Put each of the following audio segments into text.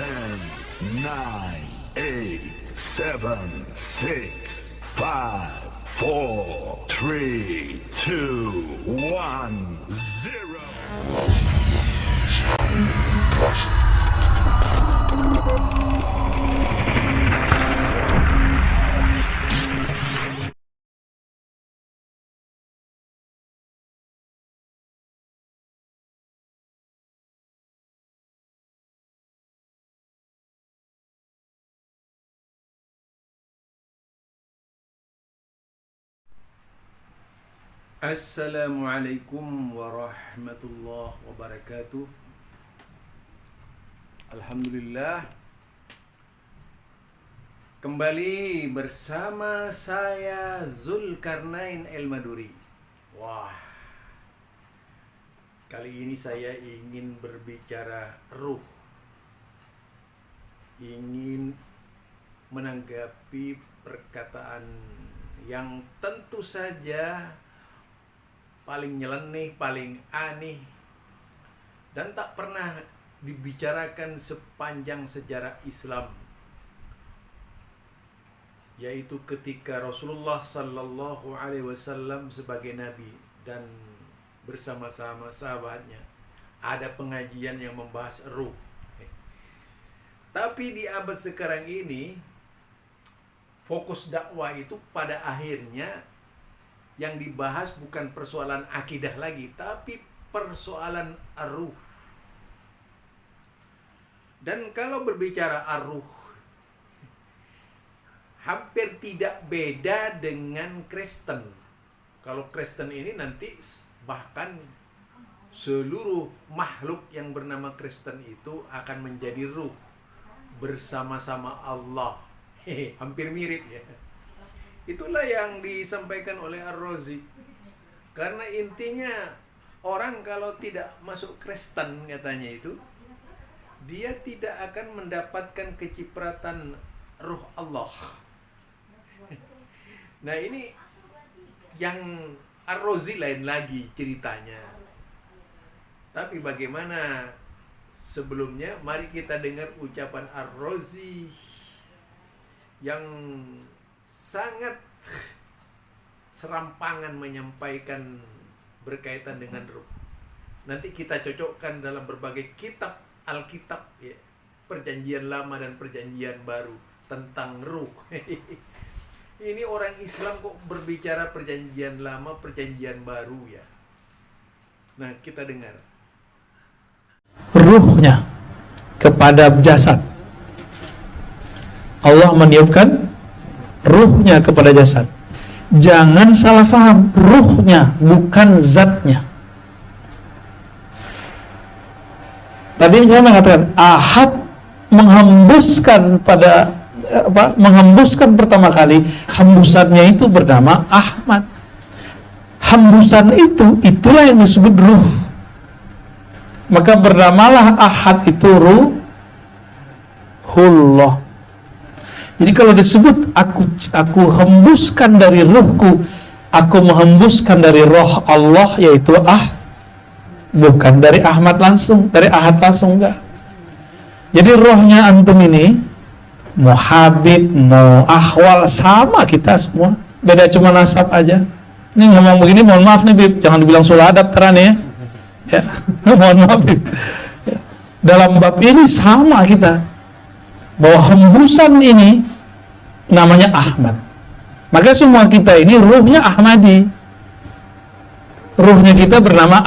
10, 9, 8, 7, 6, 5, 4, 3, 2, 1, 0. Assalamualaikum warahmatullahi wabarakatuh. Alhamdulillah, kembali bersama saya Zulkarnain El-Maduri. Wah, kali ini saya ingin berbicara ruh, ingin menanggapi perkataan yang tentu saja paling nyeleneh, paling aneh, dan tak pernah dibicarakan sepanjang sejarah Islam, yaitu ketika Rasulullah Sallallahu Alaihi Wasallam sebagai Nabi dan bersama-sama sahabatnya ada pengajian yang membahas ruh. Tapi di abad sekarang ini, fokus dakwah itu pada akhirnya yang dibahas bukan persoalan akidah lagi, tapi persoalan ar-ruh. Dan kalau berbicara ar-ruh, hampir tidak beda dengan Kristen. Kalau Kristen ini nanti bahkan seluruh makhluk yang bernama Kristen itu akan menjadi ruh bersama-sama Allah. Hampir mirip ya. Itulah yang disampaikan oleh Ar-Razi. Karena intinya orang kalau tidak masuk Kristen katanya itu, dia tidak akan mendapatkan kecipratan ruh Allah. Nah ini yang Ar-Razi lain lagi ceritanya. Tapi bagaimana sebelumnya, mari kita dengar ucapan Ar-Razi yang sangat serampangan menyampaikan berkaitan dengan ruh. Nanti kita cocokkan dalam berbagai kitab Alkitab ya, Perjanjian Lama dan Perjanjian Baru tentang ruh. Ini orang Islam kok berbicara Perjanjian Lama, Perjanjian Baru ya. Nah, kita dengar. Ruhnya kepada jasad. Allah meniupkan ruhnya kepada jasad. Jangan salah faham, ruhnya bukan zatnya. Tadi saya mengatakan Ahad menghembuskan menghembuskan pertama kali, hembusannya itu bernama Ahmad. Hembusan itulah yang disebut ruh. Maka bernamalah Ahad itu ruhullah. Jadi kalau disebut aku hembuskan dari ruhku, aku menghembuskan dari roh Allah, yaitu bukan dari Ahmad langsung, dari Ahad langsung, enggak. Jadi rohnya antum ini mau Habib, mau Ahwal, sama kita semua, beda cuma nasab aja. Ini ngomong begini, mohon maaf nih Bib, jangan dibilang sulah adab terane ya. Mohon maaf Bib ya. Dalam bab ini sama kita, bahwa hembusan ini namanya Ahmad. Maka semua kita ini ruhnya Ahmadi. Ruhnya kita bernama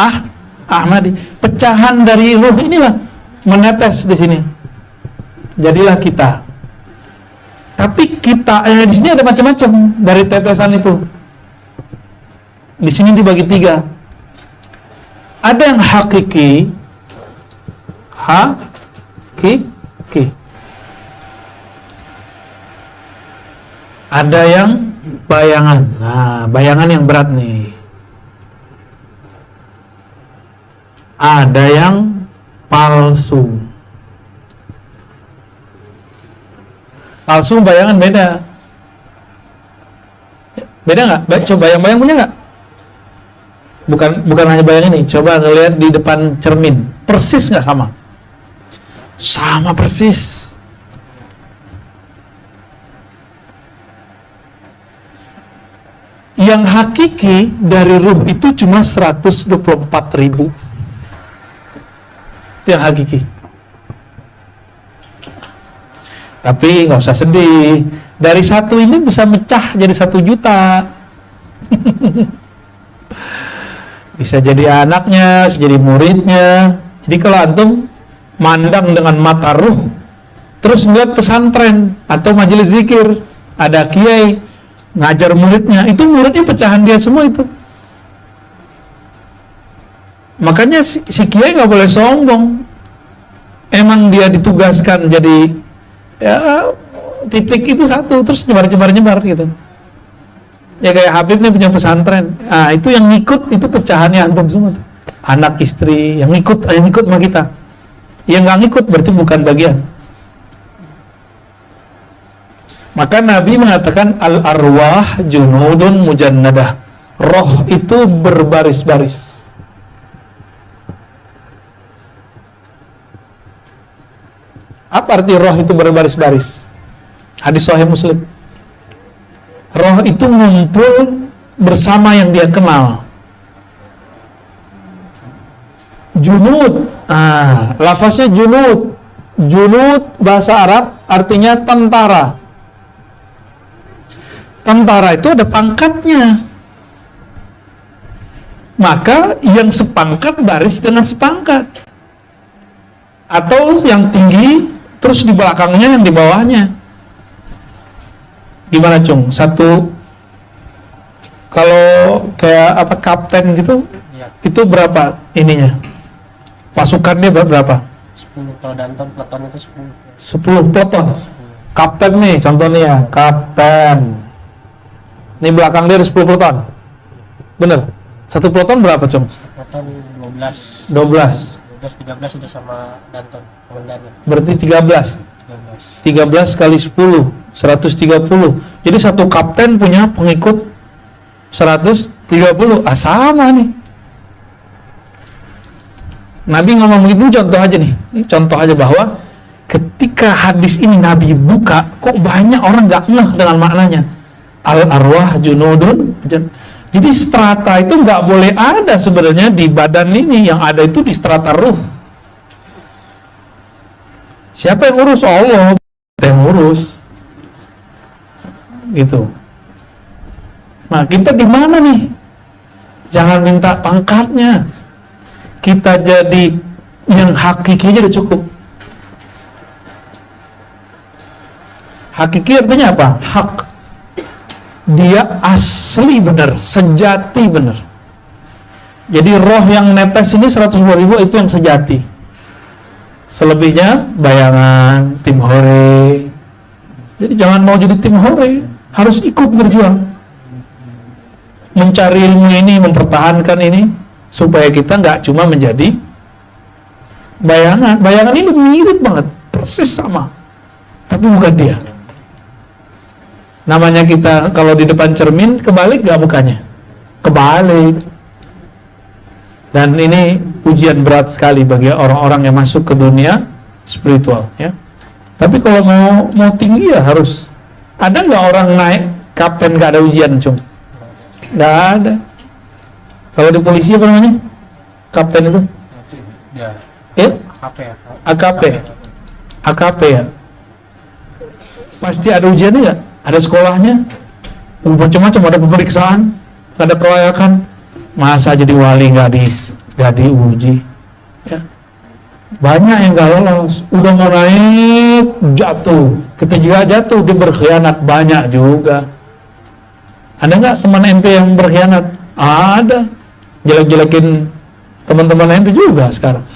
Ahmadi. Pecahan dari ruh inilah menetes di sini. Jadilah kita. Tapi kita di sini ada macam-macam dari tetesan itu. Di sini dibagi 3. Ada yang hakiki, ada yang bayangan. Nah, bayangan yang berat nih. Ada yang palsu. Palsu bayangan beda. Beda nggak? Coba bayang-bayang punya nggak? Bukan hanya bayang ini. Coba ngelihat di depan cermin. Persis nggak sama. Sama persis. Yang hakiki dari ruh itu cuma 124.000. Itu yang hakiki. Tapi nggak usah sedih. Dari satu ini bisa mecah jadi 1 juta. Bisa jadi anaknya, bisa jadi muridnya. Jadi kalau antum mandang dengan mata ruh, terus ngeliat pesantren atau majelis zikir, ada kiai ngajar muridnya, itu muridnya pecahan dia semua itu. Makanya si kiai nggak boleh sombong. Emang dia ditugaskan jadi ya titik itu satu, terus nyebar gitu. Ya kayak Habib nih punya pesantren. Nah, itu yang ngikut itu pecahannya antum semua tuh. Anak, istri yang ngikut sama kita. Yang nggak ngikut berarti bukan bagian. Maka Nabi mengatakan al-arwah junudun mujannadah. Roh itu berbaris-baris. Apa arti roh itu berbaris-baris? Hadis Sahih Muslim. Roh itu ngumpul bersama yang dia kenal. Junud, lafaznya junud. Junud bahasa Arab artinya tentara. Tentara itu ada pangkatnya. Maka yang sepangkat baris dengan sepangkat. Atau yang tinggi terus di belakangnya yang di bawahnya. Gimana Cung? Satu kalau kayak apa kapten gitu, ya. Itu berapa ininya? Pasukannya berapa? 10. Kalau Danton peleton itu 10 peleton. 10. Kapten nih contohnya ya, kapten. Ini belakang dia ada 10 peleton. Bener? Satu peleton berapa Cung? Peleton 12. 13 sudah sama Danton komandannya. Berarti 13 kali 10 130. Jadi satu kapten punya pengikut 130. Sama nih. Nabi ngomong begitu contoh aja nih. Contoh aja bahwa ketika hadis ini Nabi buka, kok banyak orang gak ngeh dengan maknanya. Al-arwah junudun. Jadi strata itu nggak boleh ada sebenarnya di badan ini. Yang ada itu di strata ruh. Siapa yang urus? Allah yang urus. Gitu. Nah, kita di mana nih? Jangan minta pangkatnya. Kita jadi yang hakiki aja udah cukup. Hakiki artinya apa? Hak. Dia asli benar, sejati benar. Jadi roh yang netes ini 120.000 itu yang sejati. Selebihnya bayangan, tim hore. Jadi jangan mau jadi tim hore, harus ikut berjuang. Mencari ilmu ini, mempertahankan ini, supaya kita nggak cuma menjadi bayangan. Bayangan ini mirip banget, persis sama, tapi bukan dia. Namanya kita kalau di depan cermin, kebalik nggak mukanya? Kebalik. Dan ini ujian berat sekali bagi orang-orang yang masuk ke dunia spiritual, ya. Tapi kalau mau tinggi ya harus. Ada nggak orang naik kapten nggak ada ujian, Cung? Nggak ada. Kalau di polisi apa namanya? Kapten itu? Ya. AKP ya. AKP ya. Pasti ada ujiannya nggak? Ada sekolahnya? Macam-macam, ada pemeriksaan, ada kelayakan. Masa jadi wali nggak diuji? Ya. Banyak yang nggak lolos. Udah mau naik jatuh. Ketika jatuh dia berkhianat, banyak juga. Ada nggak teman ente yang berkhianat? Ada. Jelek-jelekin teman-teman ente juga sekarang.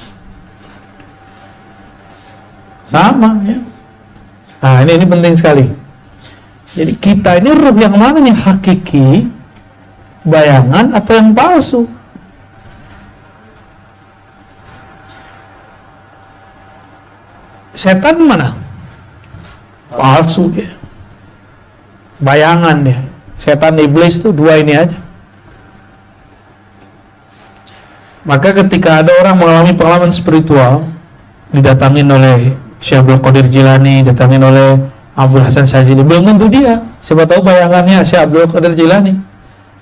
Sama ya. Nah ini penting sekali. Jadi kita ini ruh yang mana nih? Hakiki, bayangan, atau yang palsu? Setan mana? Palsu dia. Bayangan dia. Setan iblis tuh dua ini aja. Maka ketika ada orang mengalami pengalaman spiritual, didatangin oleh Syekh Abdul Qadir Jilani datangin oleh Abdul Hasan Syazili, belum tentu dia. Siapa tahu bayangannya Syekh Abdul Qadir Jilani,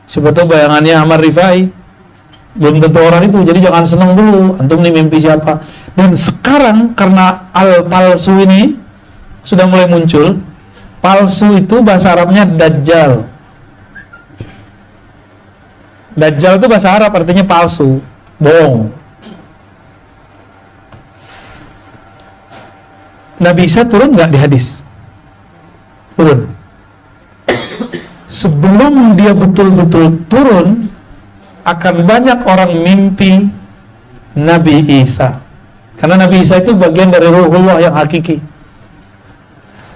siapa tahu bayangannya Ahmad Rifai, belum tentu orang itu. Jadi jangan senang dulu antum nih mimpi siapa. Dan sekarang karena al-palsu ini sudah mulai muncul. Palsu itu bahasa Arabnya dajjal. Dajjal itu bahasa Arab artinya palsu, bohong. Nabi Isa turun nggak di hadis? Turun. Sebelum dia betul-betul turun, akan banyak orang mimpi Nabi Isa. Karena Nabi Isa itu bagian dari Ruhullah yang hakiki.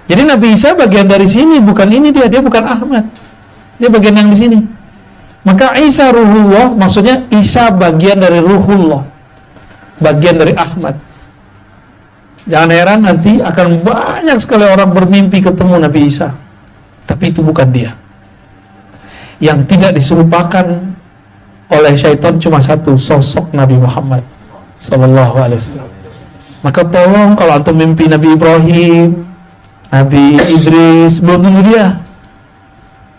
Jadi Nabi Isa bagian dari sini, bukan ini dia bukan Ahmad. Dia bagian yang di sini. Maka Isa Ruhullah, maksudnya Isa bagian dari Ruhullah, bagian dari Ahmad. Jangan heran nanti akan banyak sekali orang bermimpi ketemu Nabi Isa, tapi itu bukan dia. Yang tidak diserupakan oleh syaitan cuma satu, sosok Nabi Muhammad Sallallahu Alaihi Wasallam. Maka tolong kalau antum mimpi Nabi Ibrahim, Nabi Idris, belum tentu dia.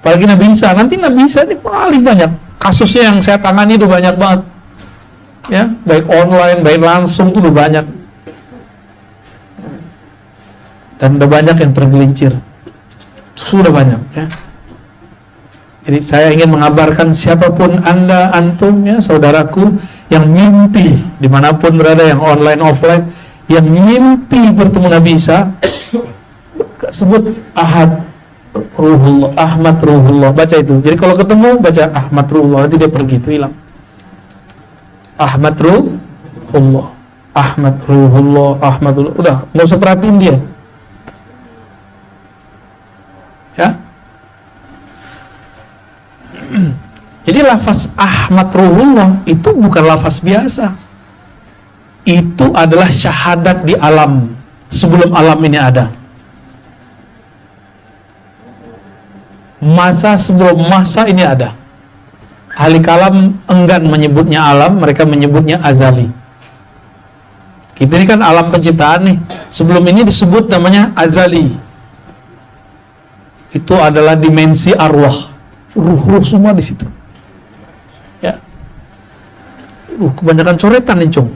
Apalagi Nabi Isa. Nanti Nabi Isa ini paling banyak kasusnya yang saya tangani itu banyak banget. Ya, baik online, baik langsung itu udah banyak. Dan udah banyak yang tergelincir. Sudah banyak ya. Jadi saya ingin mengabarkan siapapun Anda, antum ya, saudaraku yang mimpi dimanapun berada, yang online offline, yang mimpi bertemu Nabi Isa, sebut Ahad Ruhullah, Ahmad Ruhullah, baca itu. Jadi kalau ketemu baca Ahmad Ruhullah, nanti dia pergi, itu hilang. Ahmad Ruhullah, Ahmad Ruhullah, Ahmad Ruhullah. Udah, nggak usah perhatiin dia. Ya. Jadi lafaz Ahmad Ruhullah itu bukan lafaz biasa. Itu adalah syahadat di alam sebelum alam ini ada. Masa sebelum masa ini ada. Ahli kalam enggan menyebutnya alam, mereka menyebutnya azali. Kita ini kan alam penciptaan nih. Sebelum ini disebut namanya azali. Itu adalah dimensi arwah. Ruh-ruh semua di situ. Ya. Kebanyakan coretan nih, Cung.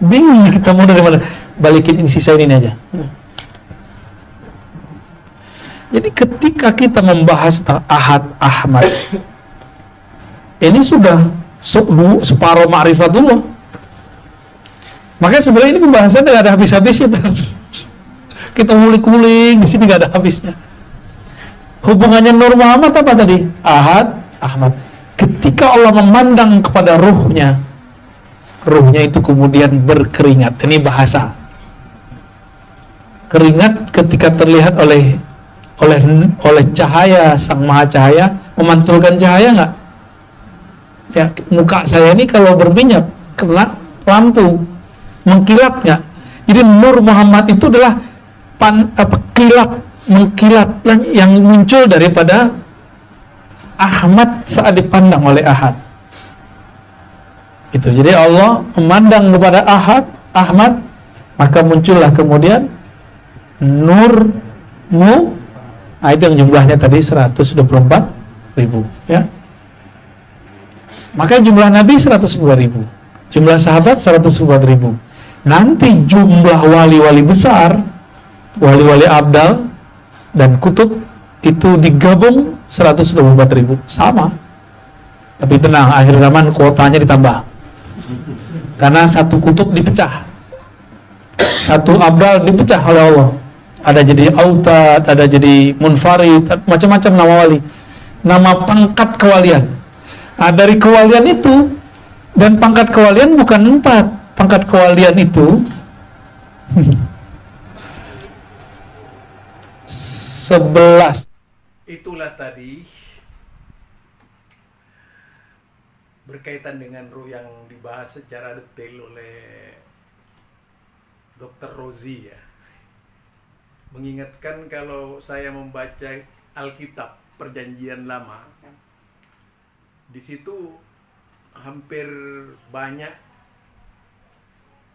Bingung kita mau dari mana. Balikin ini, sisa ini aja. Jadi ketika kita membahas tentang Ahad Ahmad, ini sudah separuh ma'rifatullah. Makanya sebenarnya ini pembahasan tidak ada habis-habisnya. Kita ngulik-ngulik di sini nggak ada habisnya. Hubungannya Nur Muhammad apa tadi? Ahad Ahmad. Ketika Allah memandang kepada ruhnya itu kemudian berkeringat. Ini bahasa. Keringat ketika terlihat oleh cahaya Sang Maha Cahaya, memantulkan cahaya nggak? Ya, muka saya ini kalau berminyak kena lampu, mengkilat nggak? Jadi Nur Muhammad itu adalah mengkilat yang muncul daripada Ahmad saat dipandang oleh Ahad. Itu. Jadi Allah memandang kepada Ahmad, maka muncullah kemudian nurmu. Nah, itu yang jumlahnya tadi 124.000 ya. Maka jumlah Nabi 110.000, jumlah sahabat 110.000. Nanti jumlah wali-wali besar, wali-wali abdal dan kutub itu digabung 124.000, sama. Tapi tenang, akhir zaman kuotanya ditambah. Karena satu kutub dipecah, satu abdal dipecah oleh Allah. Ada jadi autad, ada jadi munfarid, macam-macam nama wali, nama pangkat kewalian. Nah, dari kewalian itu, dan pangkat kewalian bukan 4, pangkat kewalian itu 11. Itulah tadi berkaitan dengan ruh yang dibahas secara detail oleh Dr. Rozi ya. Mengingatkan kalau saya membaca Alkitab Perjanjian Lama, di situ hampir banyak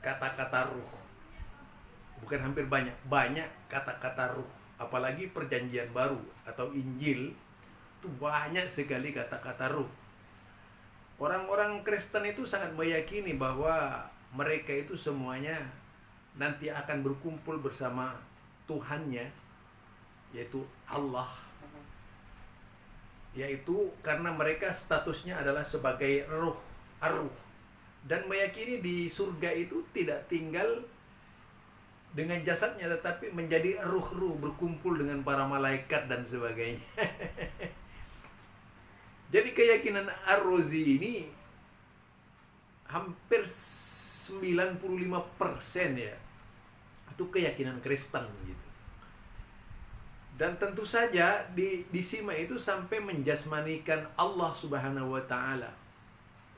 kata-kata ruh bukan hampir banyak kata-kata ruh. Apalagi perjanjian baru atau Injil, itu banyak sekali kata-kata ruh. Orang-orang Kristen itu sangat meyakini bahwa mereka itu semuanya nanti akan berkumpul bersama Tuhannya, yaitu Allah. Yaitu karena mereka statusnya adalah sebagai ruh, ar-ruh. Dan meyakini di surga itu tidak tinggal dengan jasadnya, tetapi menjadi ruh-ruh, berkumpul dengan para malaikat dan sebagainya. Jadi keyakinan Ar-Razi ini hampir 95% ya, itu keyakinan Kristen gitu. Dan tentu saja di Sima itu sampai menjasmanikan Allah Subhanahu wa taala.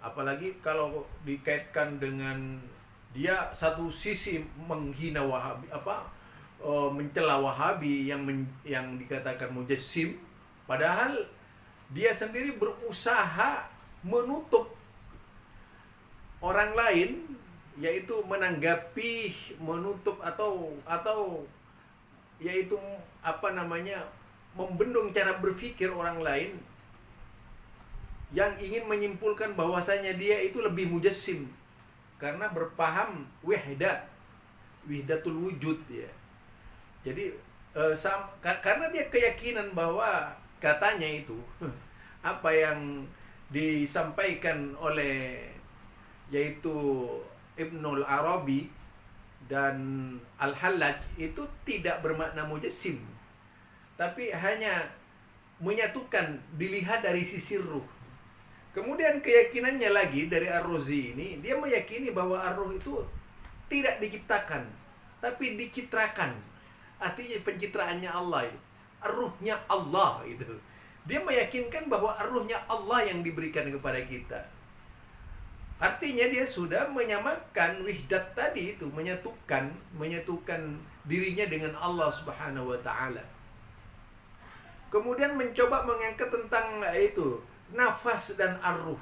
Apalagi kalau dikaitkan dengan dia satu sisi menghina Wahabi, mencela Wahabi yang dikatakan mujassim, padahal dia sendiri berusaha menutup orang lain, yaitu menanggapi, menutup atau yaitu membendung cara berpikir orang lain yang ingin menyimpulkan bahwasanya dia itu lebih mujassim karena berpaham wahdatul wujud ya. Jadi karena dia keyakinan bahwa katanya itu apa yang disampaikan oleh yaitu Ibnul Arabi dan Al-Hallaj itu tidak bermakna mujassim, tapi hanya menyatukan, dilihat dari sisi ruh. Kemudian keyakinannya lagi dari Ar-Razi ini, dia meyakini bahwa ar-ruh itu tidak diciptakan, tapi dicitrakan. Artinya pencitraannya Allah, ar-ruhnya Allah itu. Dia meyakinkan bahwa ar-ruhnya Allah yang diberikan kepada kita. Artinya dia sudah menyamakan wihdat tadi itu, menyatukan dirinya dengan Allah Subhanahu wa taala. Kemudian mencoba mengangkat tentang itu nafas dan ar-ruh.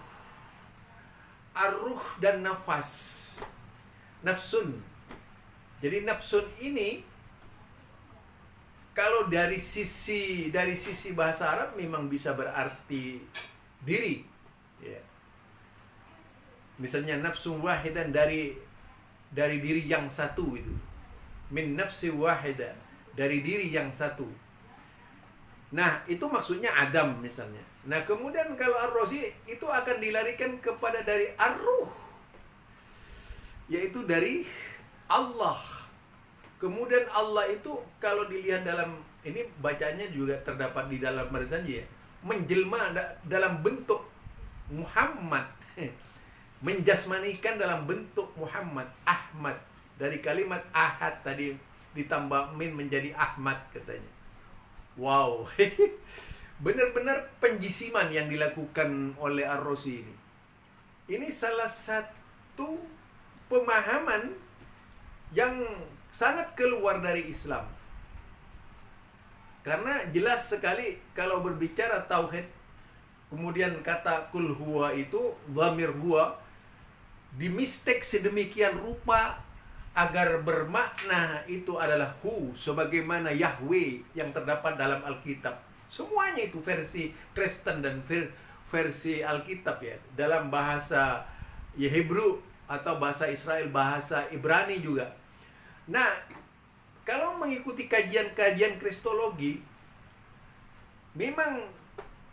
Ar-ruh dan nafas. Nafsun. Jadi nafsun ini kalau dari sisi bahasa Arab memang bisa berarti diri. Ya. Misalnya nafsun wahidan dari diri yang satu itu. Min nafsi wahida, dari diri yang satu. Nah, itu maksudnya Adam misalnya. Nah, kemudian kalau Ar-Razi itu akan dilarikan kepada dari ar-ruh, yaitu dari Allah. Kemudian Allah itu kalau dilihat dalam ini bacanya juga terdapat di dalam Marzanji ya, menjelma dalam bentuk Muhammad. Menjasmanikan dalam bentuk Muhammad, Ahmad, dari kalimat ahad tadi ditambah min menjadi Ahmad katanya. Wow. Benar-benar penjisiman yang dilakukan oleh Ar-Razi ini. Ini salah satu pemahaman yang sangat keluar dari Islam. Karena jelas sekali kalau berbicara tauhid, kemudian kata kul huwa itu dhamir huwa dimistek sedemikian rupa agar bermakna itu adalah hu, sebagaimana Yahweh yang terdapat dalam Alkitab. Semuanya itu versi Kristen dan versi Alkitab ya, dalam bahasa Hebrew atau bahasa Israel, bahasa Ibrani juga. Nah, kalau mengikuti kajian-kajian kristologi, memang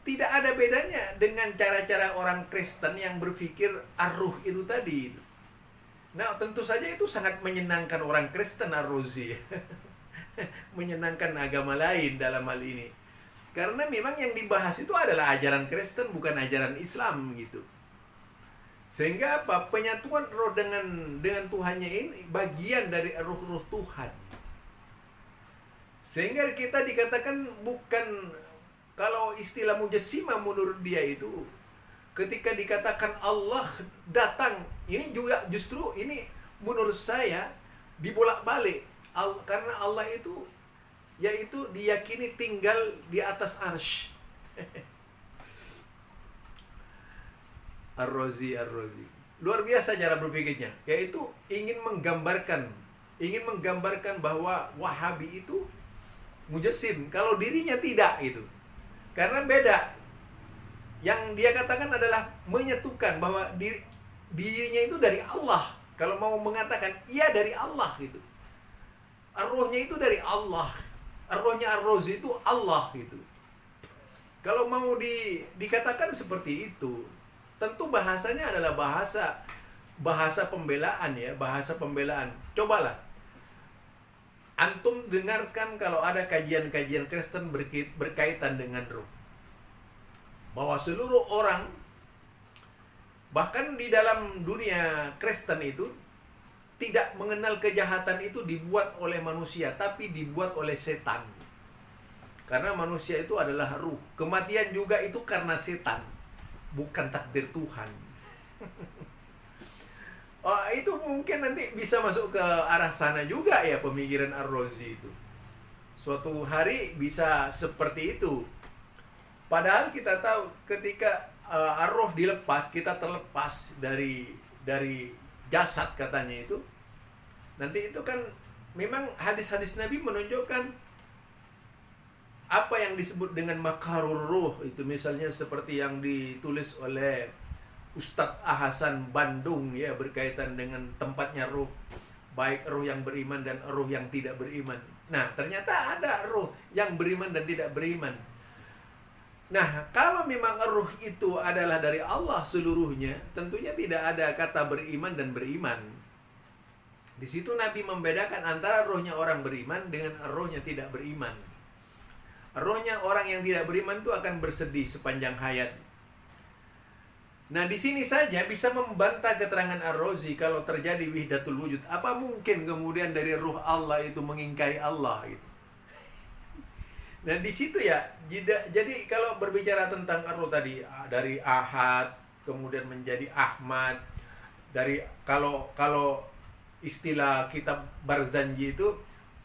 tidak ada bedanya dengan cara-cara orang Kristen yang berpikir ar-ruh itu tadi. Nah, tentu saja itu sangat menyenangkan orang Kristen Ar-Razi. Menyenangkan agama lain dalam hal ini. Karena memang yang dibahas itu adalah ajaran Kristen, bukan ajaran Islam gitu. Sehingga apa? Penyatuan roh dengan Tuhannya ini bagian dari ruh-ruh Tuhan. Sehingga kita dikatakan bukan, kalau istilah mujassimah menurut dia itu, ketika dikatakan Allah datang, ini juga justru ini menurut saya dibolak-balik. Karena Allah itu yaitu diyakini tinggal di atas arsy. Ar-Razi luar biasa cara berpikirnya, yaitu ingin menggambarkan ingin menggambarkan bahwa Wahabi itu mujassim, kalau dirinya tidak itu. Karena beda. Yang dia katakan adalah menyatukan bahwa dirinya itu dari Allah. Kalau mau mengatakan iya dari Allah gitu. Ar-Ruhnya itu dari Allah. Ar-Ruhnya Ar-Razi itu Allah gitu. Kalau mau dikatakan seperti itu, tentu bahasanya adalah bahasa pembelaan ya, bahasa pembelaan. Cobalah antum dengarkan kalau ada kajian-kajian Kristen berkaitan dengan ruh. Bahwa seluruh orang, bahkan di dalam dunia Kristen itu, tidak mengenal kejahatan itu dibuat oleh manusia, tapi dibuat oleh setan. Karena manusia itu adalah ruh. Kematian juga itu karena setan, bukan takdir Tuhan. Oh, itu mungkin nanti bisa masuk ke arah sana juga ya pemikiran Ar-Razi itu. Suatu hari bisa seperti itu. Padahal kita tahu ketika ar-ruh dilepas, kita terlepas dari jasad katanya itu. Nanti itu kan memang hadis-hadis Nabi menunjukkan apa yang disebut dengan makarur ruh itu, misalnya seperti yang ditulis oleh Ustadz Hasan Bandung ya, berkaitan dengan tempatnya ruh, baik ruh yang beriman dan ruh yang tidak beriman. Nah, ternyata ada ruh yang beriman dan tidak beriman. Nah, kalau memang ruh itu adalah dari Allah seluruhnya, tentunya tidak ada kata beriman dan beriman. Di situ Nabi membedakan antara rohnya orang beriman dengan rohnya tidak beriman. Rohnya orang yang tidak beriman itu akan bersedih sepanjang hayat. Nah, di sini saja bisa membantah keterangan Ar-Razi kalau terjadi wihdatul wujud. Apa mungkin kemudian dari ruh Allah itu mengingkari Allah gitu. Nah, di situ ya, jadi kalau berbicara tentang ar-ruh tadi, dari Ahad kemudian menjadi Ahmad, dari kalau istilah kitab Barzanji itu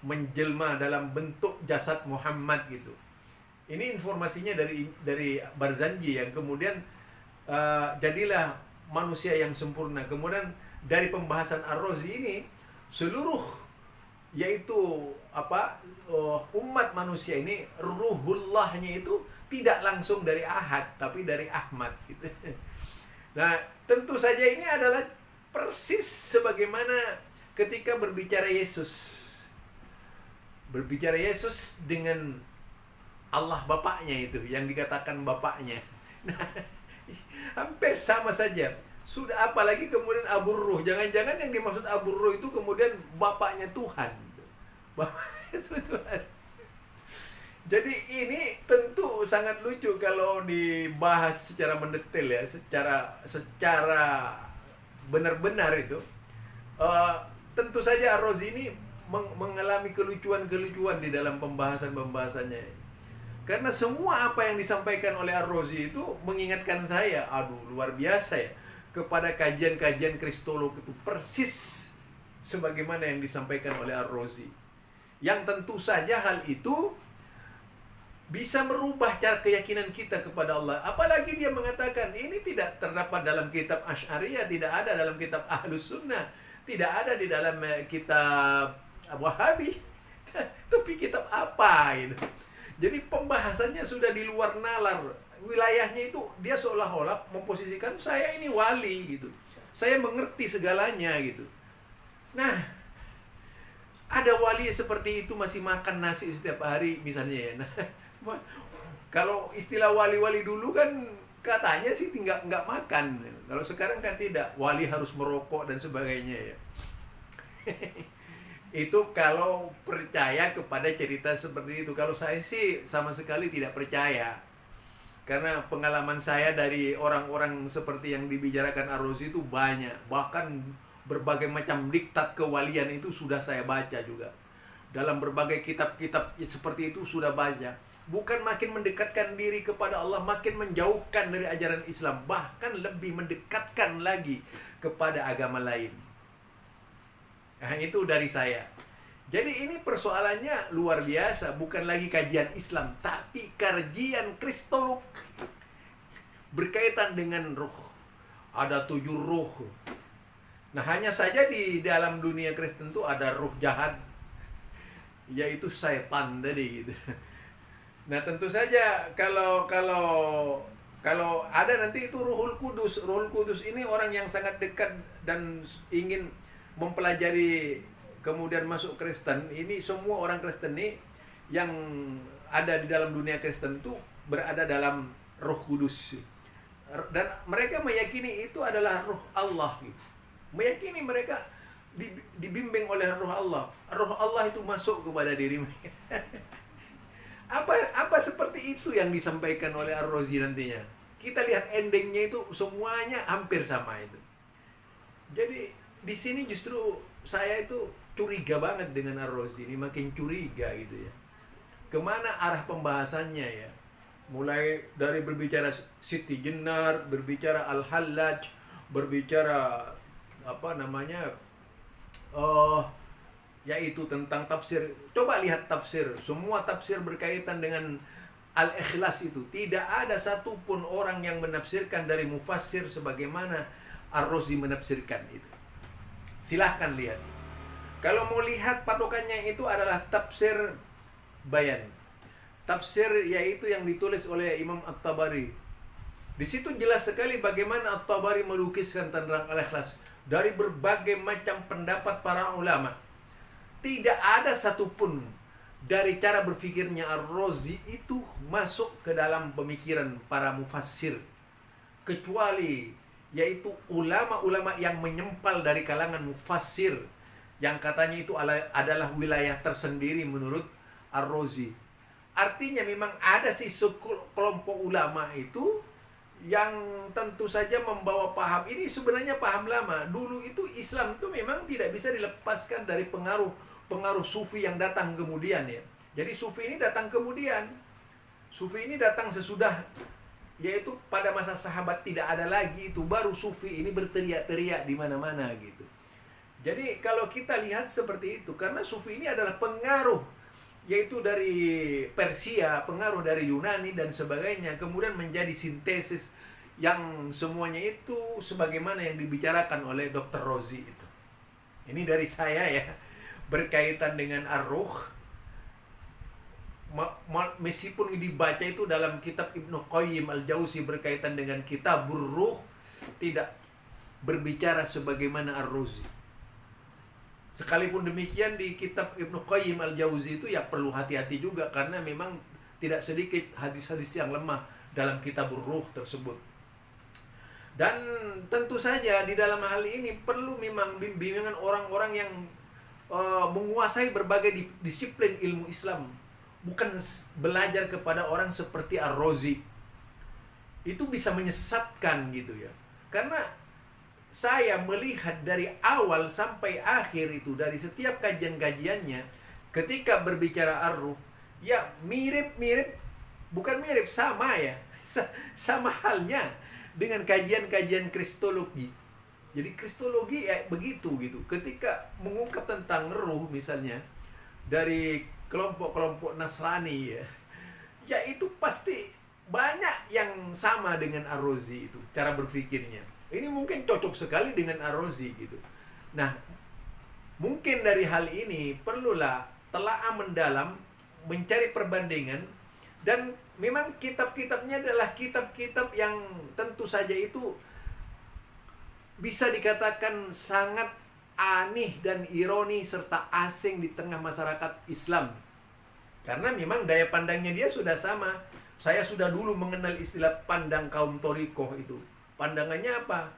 menjelma dalam bentuk jasad Muhammad gitu. Ini informasinya dari Barzanji yang kemudian jadilah manusia yang sempurna. Kemudian dari pembahasan Ar-Razi ini seluruh yaitu umat manusia ini ruhullahnya itu tidak langsung dari Ahad tapi dari Ahmad gitu. Nah, tentu saja ini adalah persis sebagaimana ketika berbicara Yesus. Berbicara Yesus dengan Allah Bapaknya itu, yang dikatakan Bapaknya. Nah, hampir sama saja. Sudah, apalagi kemudian Abur Ruh. Jangan-jangan yang dimaksud Abur Ruh itu kemudian Bapaknya Tuhan. Bapaknya Tuhan. Jadi ini tentu sangat lucu kalau dibahas secara mendetail ya, secara benar-benar itu. Tentu saja Ar-Razi ini mengalami kelucuan-kelucuan di dalam pembahasan-pembahasannya. Karena semua apa yang disampaikan oleh Ar-Razi itu mengingatkan saya, aduh luar biasa ya, kepada kajian-kajian kristolog itu persis sebagaimana yang disampaikan oleh Ar-Razi. Yang tentu saja hal itu bisa merubah cara keyakinan kita kepada Allah. Apalagi dia mengatakan ini tidak terdapat dalam kitab Asy'ariyah, tidak ada dalam kitab Ahlus Sunnah, tidak ada di dalam kitab Wahabi. Tapi kitab apa itu? Jadi pembahasannya sudah di luar nalar. Wilayahnya itu dia seolah-olah memposisikan saya ini wali gitu. Saya mengerti segalanya gitu. Nah, ada wali seperti itu masih makan nasi setiap hari misalnya ya. Nah, kalau istilah wali-wali dulu kan katanya sih nggak makan. Kalau sekarang kan tidak, wali harus merokok dan sebagainya ya. Itu kalau percaya kepada cerita seperti itu. Kalau saya sih sama sekali tidak percaya. Karena pengalaman saya dari orang-orang seperti yang dibicarakan Ar-Razi itu banyak. Bahkan berbagai macam diktat kewalian itu sudah saya baca juga. Dalam berbagai kitab-kitab seperti itu sudah baca. Bukan makin mendekatkan diri kepada Allah, makin menjauhkan dari ajaran Islam. Bahkan lebih mendekatkan lagi kepada agama lain. Nah, itu dari saya. Jadi ini persoalannya luar biasa. Bukan lagi kajian Islam, tapi kajian kristolog berkaitan dengan ruh. Ada 7 ruh. Nah, hanya saja di dalam dunia Kristen itu ada ruh jahat, yaitu setan tadi gitu. Nah, tentu saja kalau ada nanti itu Ruhul Kudus. Ruhul Kudus ini orang yang sangat dekat dan ingin mempelajari kemudian masuk Kristen. Ini semua orang Kristen ini yang ada di dalam dunia Kristen itu berada dalam Roh Kudus. Dan mereka meyakini itu adalah Ruh Allah gitu. Meyakini mereka dibimbing oleh Roh Allah. Roh Allah itu masuk kepada diri mereka. Apa seperti itu yang disampaikan oleh Ar-Razi nantinya. Kita lihat endingnya itu semuanya hampir sama itu. Jadi di sini justru saya itu curiga banget dengan Ar-Razi ini, makin curiga gitu ya. Kemana arah pembahasannya ya? Mulai dari berbicara Siti Jenar, berbicara Al-Hallaj, berbicara yaitu tentang tafsir. Coba lihat tafsir, semua tafsir berkaitan dengan Al-Ikhlas itu. Tidak ada satupun orang yang menafsirkan dari mufassir sebagaimana Ar-Razi menafsirkan itu. Silahkan lihat. Kalau mau lihat patokannya itu adalah tafsir Bayan. Tafsir yaitu yang ditulis oleh Imam At-Tabari. Di situ jelas sekali bagaimana At-Tabari melukiskan tentang Al-Ikhlas dari berbagai macam pendapat para ulama. Tidak ada satupun dari cara berpikirnya Ar-Razi itu masuk ke dalam pemikiran para mufassir, kecuali yaitu ulama-ulama yang menyempal dari kalangan mufassir, yang katanya itu adalah wilayah tersendiri menurut Ar-Razi. Artinya memang ada sih kelompok ulama itu yang tentu saja membawa paham ini, sebenarnya paham lama. Dulu itu Islam itu memang tidak bisa dilepaskan dari pengaruh sufi yang datang kemudian ya. Jadi sufi ini datang kemudian. Sufi ini datang sesudah, yaitu pada masa sahabat tidak ada lagi itu, baru sufi ini berteriak-teriak di mana-mana gitu. Jadi kalau kita lihat seperti itu, karena sufi ini adalah pengaruh yaitu dari Persia, pengaruh dari Yunani dan sebagainya, kemudian menjadi sintesis yang semuanya itu sebagaimana yang dibicarakan oleh Dr. Rozi itu. Ini dari saya ya, berkaitan dengan Ar-Ruh. Meskipun dibaca itu dalam kitab Ibnu Qayyim Al-Jauzi berkaitan dengan Kitabur Ruh, tidak berbicara sebagaimana Ar-Razi. Sekalipun demikian di kitab Ibnu Qayyim Al-Jauzi itu ya perlu hati-hati juga, karena memang tidak sedikit hadis-hadis yang lemah dalam Kitabur Ruh tersebut. Dan tentu saja di dalam hal ini perlu memang bimbingan orang-orang yang menguasai berbagai disiplin ilmu Islam, bukan belajar kepada orang seperti Ar-Razi. Itu bisa menyesatkan gitu ya. Karena saya melihat dari awal sampai akhir itu, dari setiap kajian-kajiannya, ketika berbicara Ar-Ruh, ya mirip-mirip, bukan mirip, sama ya, sama halnya dengan kajian-kajian Kristologi. Jadi Kristologi ya begitu gitu. Ketika mengungkap tentang ruh misalnya dari kelompok-kelompok Nasrani ya itu pasti banyak yang sama dengan Ar-Razi itu cara berpikirnya. Ini mungkin cocok sekali dengan Ar-Razi gitu. Nah, mungkin dari hal ini perlulah telaah mendalam, mencari perbandingan, dan memang kitab-kitabnya adalah kitab-kitab yang tentu saja itu bisa dikatakan sangat aneh dan ironi serta asing di tengah masyarakat Islam. Karena memang daya pandangnya dia sudah sama. Saya sudah dulu mengenal istilah pandang kaum Thoriqoh itu. Pandangannya apa?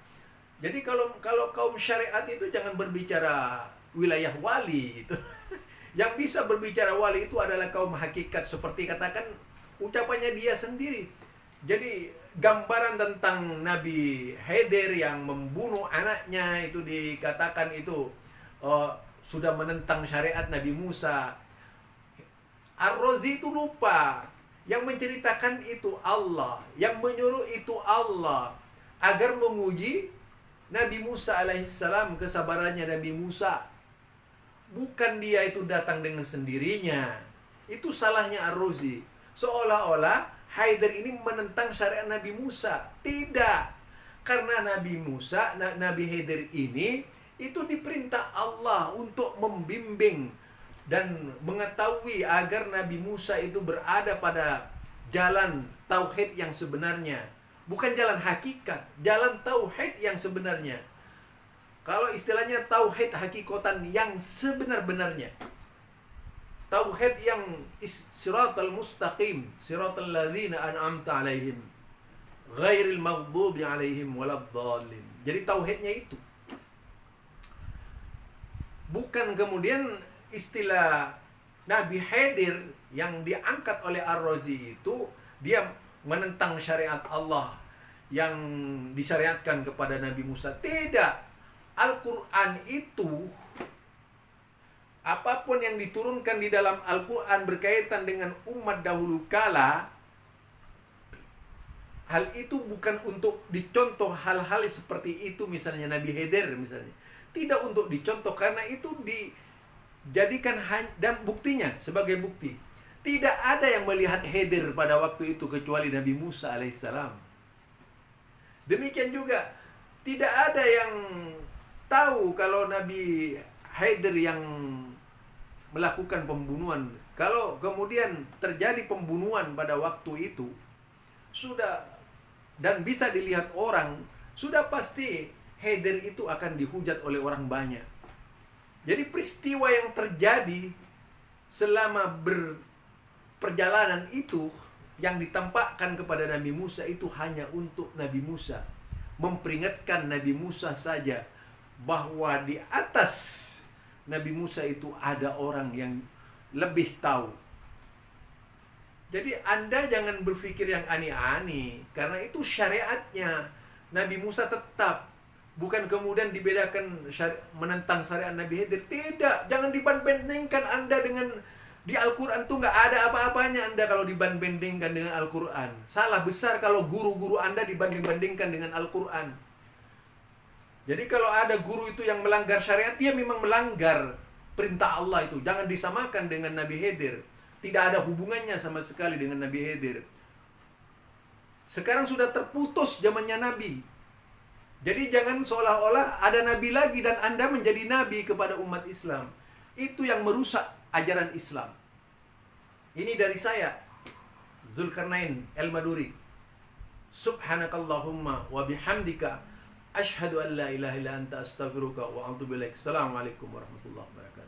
Jadi kalau kaum syariat itu jangan berbicara wilayah wali itu. Yang bisa berbicara wali itu adalah kaum hakikat, seperti katakan ucapannya dia sendiri. Jadi gambaran tentang Nabi Khidir yang membunuh anaknya itu dikatakan itu sudah menentang syariat Nabi Musa. Ar-Razi itu lupa. Yang menceritakan itu Allah, yang menyuruh itu Allah, agar menguji Nabi Musa alaihissalam, kesabarannya Nabi Musa. Bukan dia itu datang dengan sendirinya. Itu salahnya Ar-Razi. Seolah-olah Khidir ini menentang syariat Nabi Musa. Tidak. Karena Nabi Musa, Nabi Khidir ini Itu diperintah Allah untuk membimbing dan mengetahui agar Nabi Musa itu berada pada jalan tauhid yang sebenarnya. Bukan jalan hakikat, jalan tauhid yang sebenarnya. Kalau istilahnya tauhid hakikatan yang sebenar-benarnya. Tauhid yang siratal mustaqim, siratal ladzina an'amta alaihim, ghairil maghdubi alaihim waladdallin. Jadi tauhidnya itu. Bukan kemudian istilah Nabi Khidir yang diangkat oleh Ar-Razi itu dia menentang syariat Allah yang disyariatkan kepada Nabi Musa. Tidak. Al-Quran itu, apapun yang diturunkan di dalam Al-Quran berkaitan dengan umat dahulu kala, hal itu bukan untuk dicontoh hal-hal seperti itu, misalnya Nabi Khidir misalnya. Tidak untuk dicontoh, karena itu dijadikan dan buktinya sebagai bukti. Tidak ada yang melihat Khidir pada waktu itu kecuali Nabi Musa alaihissalam. Demikian juga tidak ada yang tahu kalau Nabi Khidir yang melakukan pembunuhan. Kalau kemudian terjadi pembunuhan pada waktu itu, sudah dan bisa dilihat orang, sudah pasti Khidir itu akan dihujat oleh orang banyak. Jadi peristiwa yang terjadi selama berperjalanan itu yang ditampakkan kepada Nabi Musa itu hanya untuk Nabi Musa, memperingatkan Nabi Musa saja bahwa di atas Nabi Musa itu ada orang yang lebih tahu. Jadi Anda jangan berpikir yang aneh-aneh, karena itu syariatnya. Nabi Musa tetap, bukan kemudian dibedakan menentang syariat Nabi Khidir. Tidak, jangan dibandingkan Anda dengan di Al-Quran tuh nggak ada apa-apanya Anda kalau dibandingkan dengan Al-Quran. Salah besar kalau guru-guru Anda dibanding-bandingkan dengan Al-Quran. Jadi kalau ada guru itu yang melanggar syariat, dia memang melanggar perintah Allah itu. Jangan disamakan dengan Nabi Khidir. Tidak ada hubungannya sama sekali dengan Nabi Khidir. Sekarang sudah terputus zamannya Nabi. Jadi jangan seolah-olah ada Nabi lagi dan Anda menjadi Nabi kepada umat Islam. Itu yang merusak ajaran Islam. Ini dari saya, Zulkarnain El-Maduri. Subhanakallahumma wa bihamdika, asyhadu an la ilaha illa anta astaghfiruka wa atubu ilaik. Assalamualaikum warahmatullahi wabarakatuh.